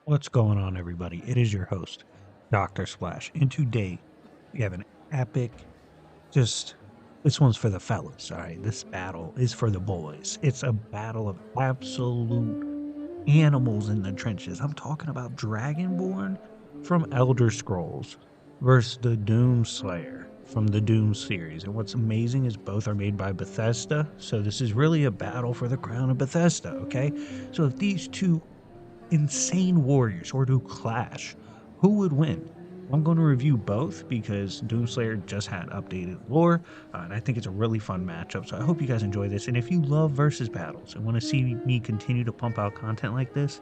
What's going on, everybody? It is your host, Dr. Splash, and today we have an epic, just this one's for the fellas, all right? This battle is for the boys. It's a battle of absolute animals in the trenches. I'm talking about Dragonborn from Elder Scrolls versus the Doomslayer from the Doom series. And what's amazing is both are made by Bethesda, so this is really a battle for the crown of Bethesda, okay? So if these two insane warriors or to clash, who would win? I'm going to review both because Doomslayer just had updated lore, and I think it's a really fun matchup. So I hope you guys enjoy this. And if you love versus battles and want to see me continue to pump out content like this,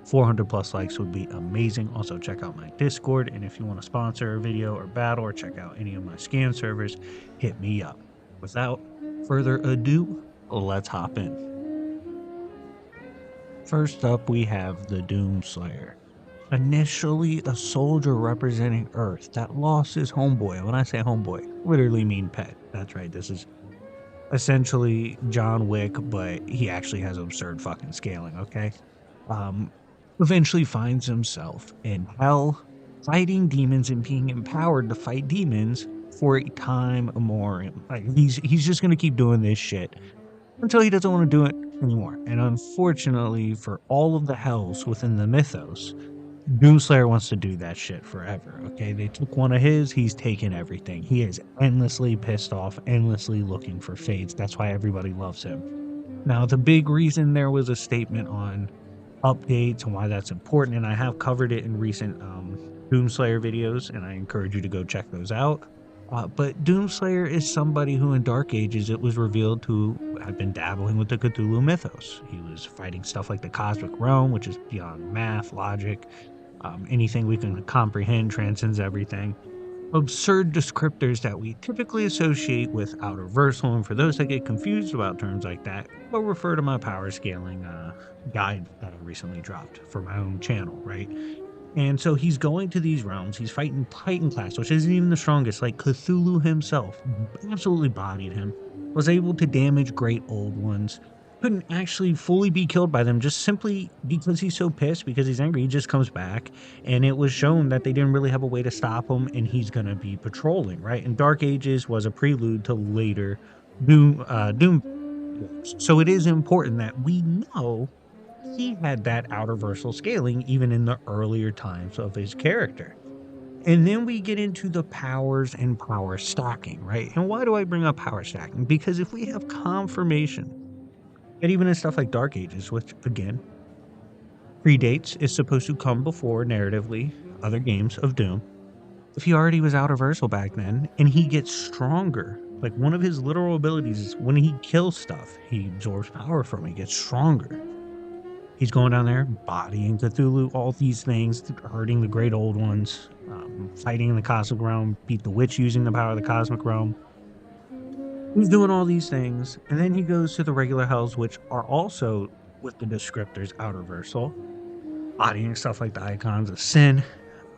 400 plus likes would be amazing. Also, check out my Discord, and if you want to sponsor a video or battle or check out any of my scan servers, hit me up. Without further ado, let's hop in. First up, we have the Doomslayer. Initially a soldier representing Earth that lost his homeboy. When I say homeboy, literally mean pet. That's right, this is essentially John Wick, but he actually has absurd fucking scaling, okay? Eventually finds himself in hell, fighting demons and being empowered to fight demons for a time immemorial. Like he's just gonna keep doing this shit until he doesn't want to do it anymore. And unfortunately, for all of the hells within the mythos, Doomslayer wants to do that shit forever. Okay, they took one of his, he's taken everything. He is endlessly pissed off, endlessly looking for fates. That's why everybody loves him. Now, the big reason there was a statement on updates and why that's important, and I have covered it in recent Doomslayer videos, and I encourage you to go check those out. But Doomslayer is somebody who in Dark Ages it was revealed to have been dabbling with the Cthulhu mythos. He was fighting stuff like the cosmic realm, which is beyond math, logic, anything we can comprehend, transcends everything. Absurd descriptors that we typically associate with outer versal, and for those that get confused about terms like that, I'll refer to my power scaling guide that I recently dropped for my own channel, right? And so he's going to these realms, he's fighting Titan class, which isn't even the strongest, like Cthulhu himself, absolutely bodied him, was able to damage great old ones, couldn't actually fully be killed by them just simply because he's so pissed, because he's angry, he just comes back, and it was shown that they didn't really have a way to stop him, and he's going to be patrolling, right? And Dark Ages was a prelude to later Doom. So it is important that we know he had that outer versal scaling even in the earlier times of his character. And then we get into the powers and power stacking, right? And why do I bring up power stacking? Because if we have confirmation that even in stuff like Dark Ages, which again predates, is supposed to come before narratively other games of Doom, if he already was outer versal back then and he gets stronger, like one of his literal abilities is when he kills stuff, he absorbs power from it, he gets stronger. He's going down there, bodying Cthulhu, all these things, hurting the great old ones, fighting in the cosmic realm, beat the witch using the power of the cosmic realm. He's doing all these things, and then he goes to the regular hells, which are also, with the descriptors, outer versal, bodying stuff like the icons of sin,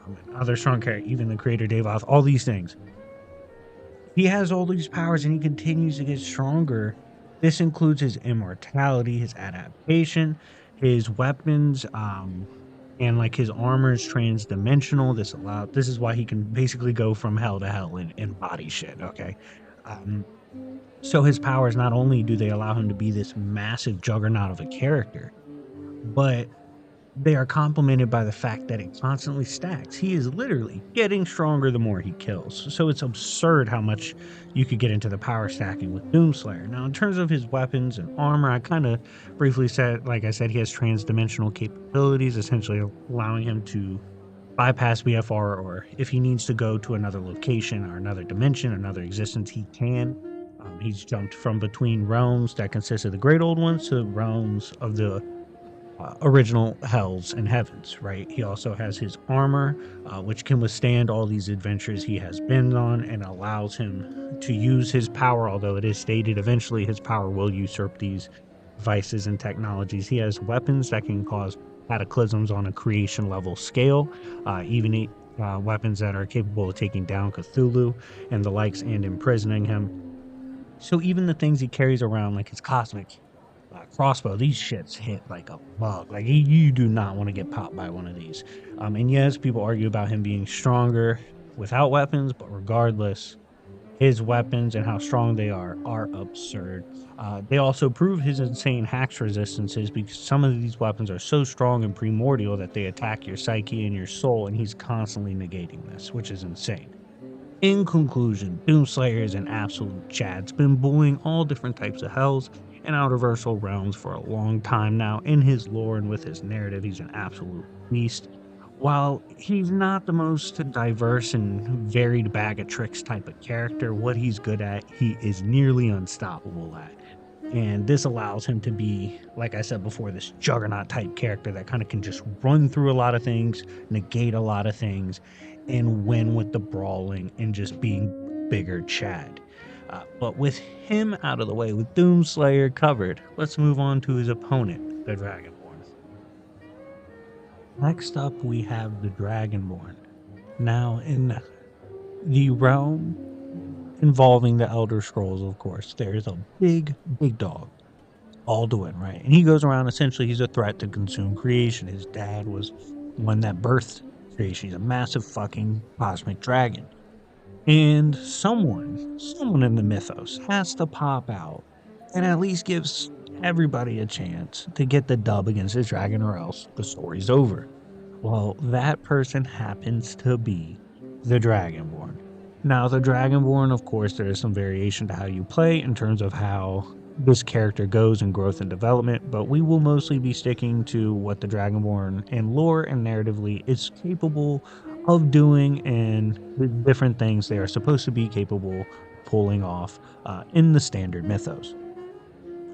and other strong characters, even the creator Devoth, all these things. He has all these powers, and he continues to get stronger. This includes his immortality, his adaptation, his weapons, and like his armor is trans-dimensional. This is why he can basically go from hell to hell and body shit, okay? So his powers, not only do they allow him to be this massive juggernaut of a character, but they are complemented by the fact that it constantly stacks. He is literally getting stronger the more he kills. So it's absurd how much you could get into the power stacking with Doomslayer. Now, in terms of his weapons and armor, I kind of briefly said, like I said, he has trans-dimensional capabilities, essentially allowing him to bypass BFR, or if he needs to go to another location or another dimension, another existence, he can. He's jumped from between realms that consist of the Great Old Ones to realms of the original hells and heavens, right? He also has his armor, which can withstand all these adventures he has been on and allows him to use his power, although it is stated eventually his power will usurp these devices and technologies. He has weapons that can cause cataclysms on a creation level scale, even weapons that are capable of taking down Cthulhu and the likes and imprisoning him. So even the things he carries around, like his cosmic crossbow. These shits hit like a bug. Like you do not want to get popped by one of these. And yes, people argue about him being stronger without weapons, but regardless, his weapons and how strong they are absurd. They also prove his insane hacks resistances because some of these weapons are so strong and primordial that they attack your psyche and your soul, and he's constantly negating this, which is insane. In conclusion, Doomslayer is an absolute Chad. It's been bullying all different types of hells and outerversal realms for a long time now. In his lore and with his narrative, he's an absolute beast. While he's not the most diverse and varied bag of tricks type of character, what he's good at, he is nearly unstoppable at. And this allows him to be, like I said before, this juggernaut type character that kind of can just run through a lot of things, negate a lot of things, and win with the brawling and just being bigger Chad. But with him out of the way, with Doomslayer covered, let's move on to his opponent, the Dragonborn. Next up, we have the Dragonborn. Now, in the realm involving the Elder Scrolls, of course, there's a big dog, Alduin, right? And he goes around, essentially, he's a threat to consume creation. His dad was one that birthed creation. He's a massive fucking cosmic dragon. And someone in the mythos has to pop out and at least gives everybody a chance to get the dub against his dragon, or else the story's over. Well, that person happens to be the Dragonborn. Now, the Dragonborn, of course, there is some variation to how you play in terms of how this character goes in growth and development, but we will mostly be sticking to what the Dragonborn in lore and narratively is capable of doing and the different things they are supposed to be capable pulling off in the standard mythos.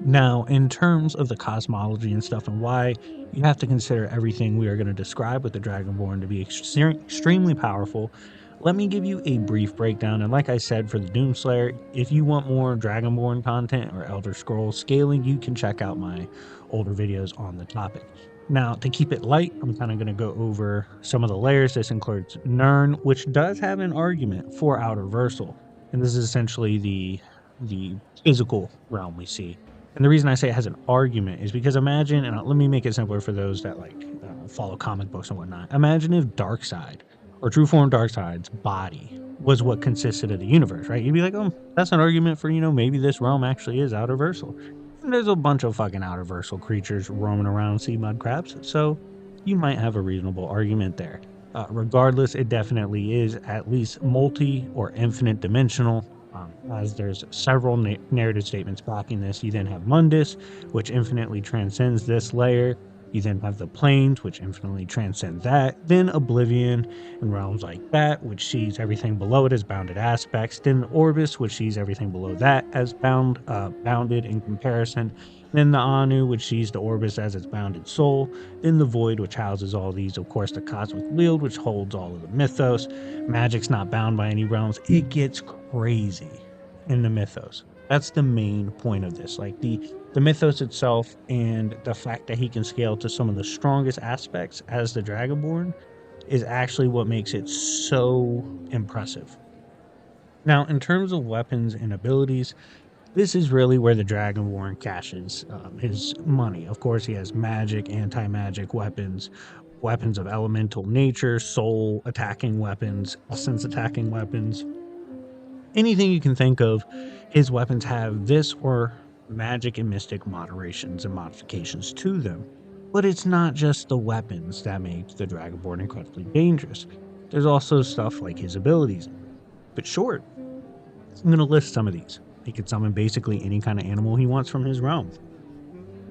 Now, in terms of the cosmology and stuff and why you have to consider everything we are going to describe with the Dragonborn to be extremely powerful, let me give you a brief breakdown. And like I said, for the Doomslayer, if you want more Dragonborn content or Elder Scrolls scaling, you can check out my older videos on the topic. Now, to keep it light, I'm kind of going to go over some of the layers. This includes Nirn, which does have an argument for outerversal. And this is essentially the physical realm we see. And the reason I say it has an argument is because imagine, and let me make it simpler for those that follow comic books and whatnot. Imagine if Darkseid, or True Form Darkseid's body, was what consisted of the universe, right? You'd be like, oh, that's an argument for, maybe this realm actually is outerversal. And there's a bunch of fucking outerversal creatures roaming around sea mud crabs, so you might have a reasonable argument there. Regardless, it definitely is at least multi or infinite dimensional. As there's several narrative statements backing this. You then have Mundus, which infinitely transcends this layer. You then have the planes, which infinitely transcend that. Then Oblivion and realms like that, which sees everything below it as bounded aspects. Then Orbis, which sees everything below that as bounded in comparison. Then the Anu, which sees the Orbis as its bounded soul. Then the Void, which houses all these. Of course, the Cosmic Wield, which holds all of the mythos. Magic's not bound by any realms. It gets crazy in the mythos. That's the main point of this. Like the mythos itself and the fact that he can scale to some of the strongest aspects as the Dragonborn is actually what makes it so impressive. Now, in terms of weapons and abilities, this is really where the Dragonborn cashes his money. Of course, he has magic, anti-magic weapons, weapons of elemental nature, soul attacking weapons, essence attacking weapons. Anything you can think of, his weapons have this or magic and mystic moderations and modifications to them. But it's not just the weapons that make the Dragonborn incredibly dangerous. There's also stuff like his abilities. But short, I'm going to list some of these. He can summon basically any kind of animal he wants from his realm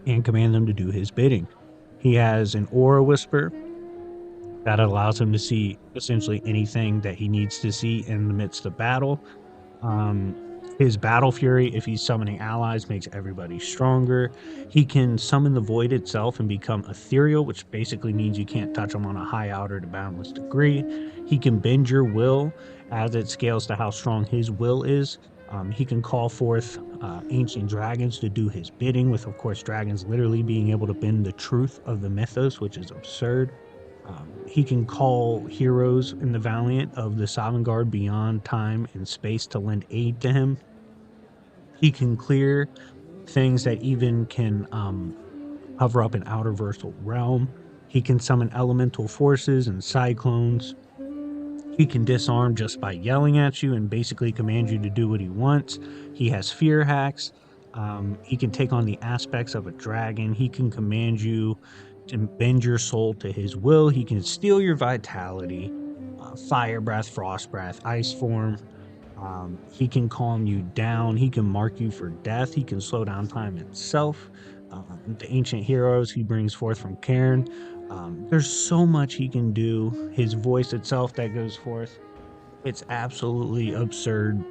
and command them to do his bidding. He has an aura whisper that allows him to see essentially anything that he needs to see in the midst of battle. His battle fury, if he's summoning allies, makes everybody stronger. He can summon the void itself and become ethereal, which basically means you can't touch him on a high outer to boundless degree. He can bend your will as it scales to how strong his will is. He can call forth ancient dragons to do his bidding, with, of course, dragons literally being able to bend the truth of the mythos, which is absurd. He can call heroes in the Valiant of the Sovngarde beyond time and space to lend aid to him. He can clear things that even can hover up an outerversal realm. He can summon elemental forces and cyclones. He can disarm just by yelling at you and basically command you to do what he wants. He has fear hacks. He can take on the aspects of a dragon. He can command you to bend your soul to his will. He can steal your vitality, fire breath, frost breath, ice form. He can calm you down. He can mark you for death. He can slow down time itself. The ancient heroes he brings forth from Cairn. There's so much he can do. His voice itself that goes forth. It's absolutely absurd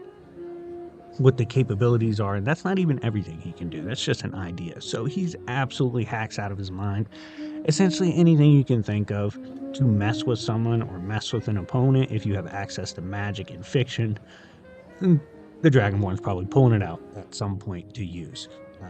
what the capabilities are. And that's not even everything he can do. That's just an idea. So he's absolutely hacks out of his mind. Essentially anything you can think of to mess with someone or mess with an opponent if you have access to magic and fiction. The Dragonborn's probably pulling it out at some point to use.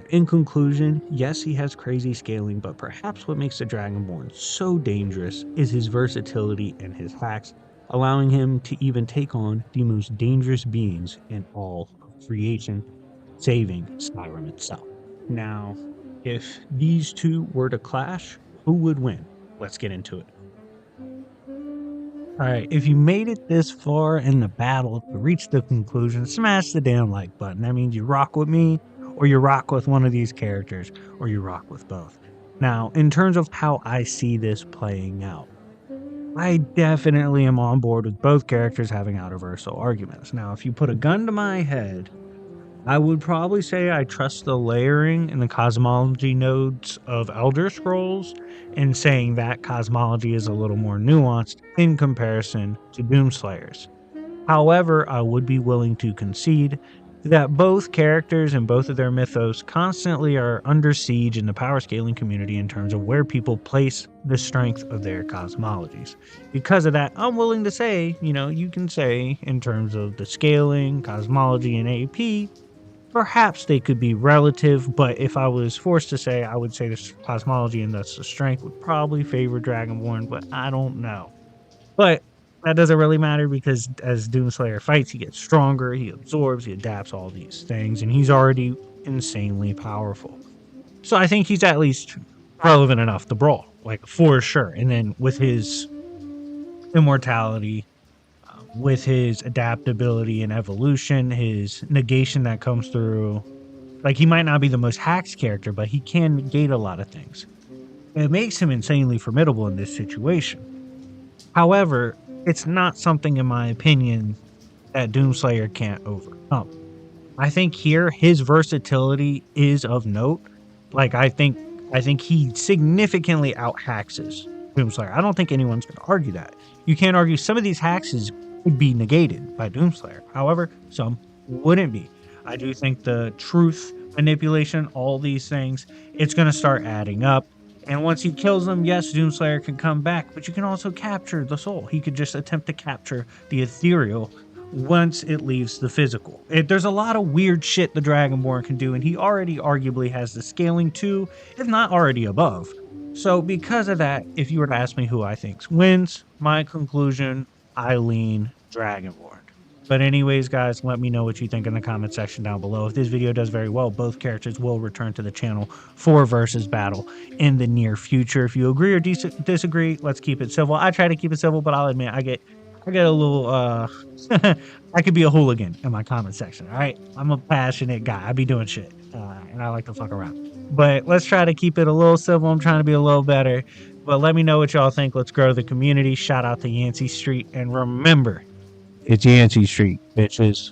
In conclusion, yes, he has crazy scaling, but perhaps what makes the Dragonborn so dangerous is his versatility and his hacks, allowing him to even take on the most dangerous beings in all of creation, saving Skyrim itself. Now, if these two were to clash, who would win? Let's get into it. Alright, if you made it this far in the battle to reach the conclusion, smash the damn like button. That means you rock with me, or you rock with one of these characters, or you rock with both. Now, in terms of how I see this playing out, I definitely am on board with both characters having outerversal arguments. Now, if you put a gun to my head, I would probably say I trust the layering and the cosmology nodes of Elder Scrolls, and saying that cosmology is a little more nuanced in comparison to Doomslayer's. However, I would be willing to concede that both characters and both of their mythos constantly are under siege in the power scaling community in terms of where people place the strength of their cosmologies. Because of that, I'm willing to say, you can say in terms of the scaling, cosmology, and AP, perhaps they could be relative, but if I was forced to say, I would say the cosmology and thus the strength would probably favor Dragonborn, but I don't know. But that doesn't really matter because as Doomslayer fights, he gets stronger, he absorbs, he adapts all these things, and he's already insanely powerful. So I think he's at least relevant enough to brawl, like for sure. And then with his immortality, with his adaptability and evolution, his negation that comes through, like he might not be the most hacks character, but he can negate a lot of things. It makes him insanely formidable in this situation. However, it's not something, in my opinion, that Doomslayer can't overcome. I think here his versatility is of note. Like I think he significantly out-haxes Doomslayer. I don't think anyone's going to argue that. You can't argue some of these hacks would be negated by Doomslayer. However, some wouldn't be. I do think the truth, manipulation, all these things, it's going to start adding up. And once he kills them, yes, Doomslayer can come back, but you can also capture the soul. He could just attempt to capture the ethereal once it leaves the physical. There's a lot of weird shit the Dragonborn can do, and he already arguably has the scaling too, if not already above. So because of that, if you were to ask me who I think wins, my conclusion, I lean Dragonborn. But anyways, guys, let me know what you think in the comment section down below. If this video does very well, both characters will return to the channel for versus battle in the near future. If you agree or disagree, let's keep it civil. I try to keep it civil, but I'll admit I get a little I could be a hooligan in my comment section. All right, I'm a passionate guy. I be doing shit, and I like to fuck around. But let's try to keep it a little civil. I'm trying to be a little better. But let me know what y'all think. Let's grow the community. Shout out to Yancey Street, and remember, it's Yancey Street, bitches.